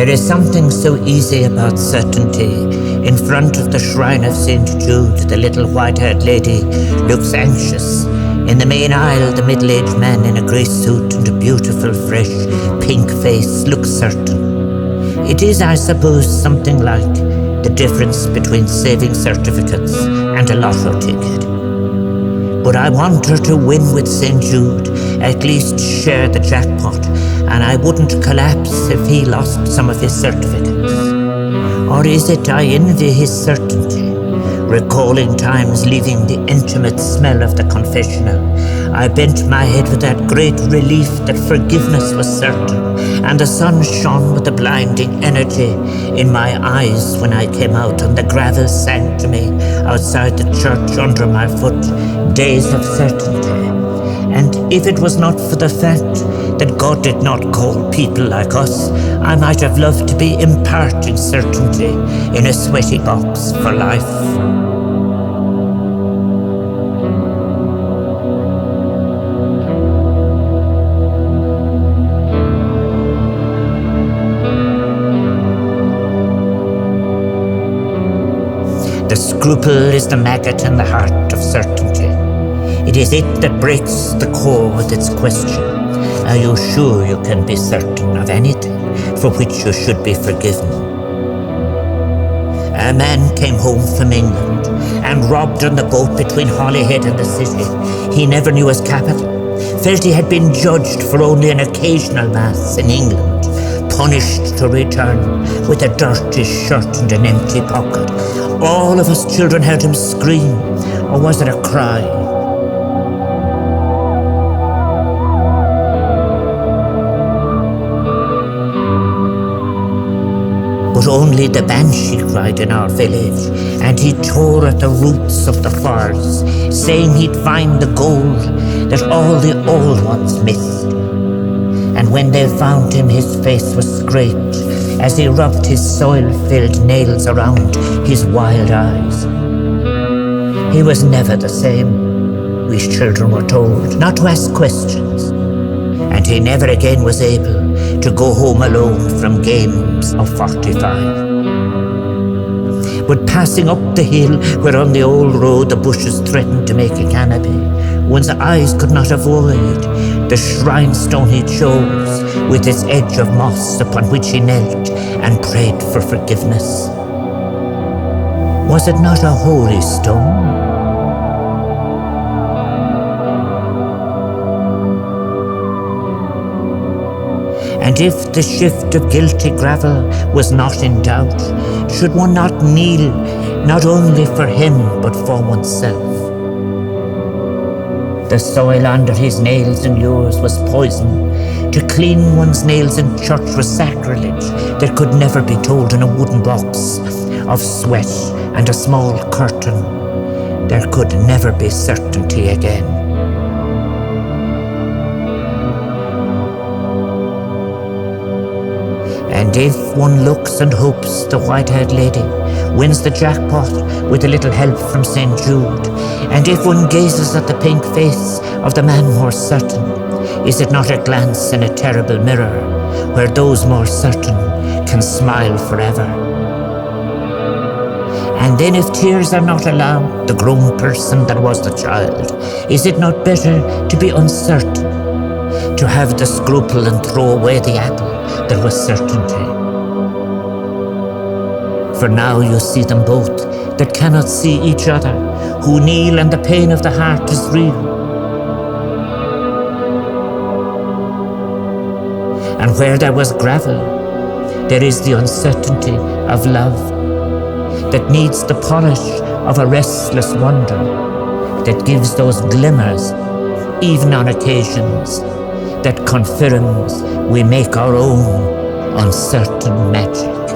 There is something so easy about certainty. In front of the shrine of St. Jude, the little white-haired lady looks anxious. In the main aisle, the middle-aged man in a grey suit and a beautiful, fresh, pink face looks certain. It is, I suppose, something like the difference between saving certificates and a lotto ticket. But I want her to win with St. Jude, at least share the jackpot, and I wouldn't collapse if he lost some of his certificates. Or is it I envy his certainty? Recalling times leaving the intimate smell of the confessional, I bent my head with that great relief that forgiveness was certain, and the sun shone with a blinding energy in my eyes when I came out, and the gravel sank to me outside the church under my foot. Days of certainty. And if it was not for the fact that God did not call people like us, I might have loved to be imparting certainty in a sweaty box for life. The scruple is the maggot in the heart of certainty. It is it that breaks the core with its question. Are you sure you can be certain of anything for which you should be forgiven? A man came home from England and robbed on the boat between Holyhead and the city. He never knew his capital, felt he had been judged for only an occasional mass in England, punished to return with a dirty shirt and an empty pocket. All of us children heard him scream, or was it a cry? But only the banshee cried in our village, and he tore at the roots of the forest, saying he'd find the gold that all the old ones missed. And when they found him, his face was scraped as he rubbed his soil-filled nails around his wild eyes. He was never the same, we children were told, not to ask questions. And he never again was able to go home alone from games of 45. But passing up the hill where on the old road the bushes threatened to make a canopy, one's eyes could not avoid the shrine stone he chose, with its edge of moss upon which he knelt and prayed for forgiveness. Was it not a holy stone? And if the shift of guilty gravel was not in doubt, should one not kneel, not only for him, but for oneself? The soil under his nails and yours was poison. To clean one's nails in church was sacrilege that could never be told in a wooden box of sweat and a small curtain. There could never be certainty again. And if one looks and hopes the white-haired lady wins the jackpot with a little help from St. Jude, and if one gazes at the pink face of the man more certain, is it not a glance in a terrible mirror where those more certain can smile forever? And then if tears are not allowed the grown person that was the child, is it not better to be uncertain, to have the scruple and throw away the apple that was certainty? For now you see them both that cannot see each other, who kneel and the pain of the heart is real. And where there was gravel, there is the uncertainty of love that needs the polish of a restless wonder, that gives those glimmers, even on occasions, that confirms we make our own uncertain magic.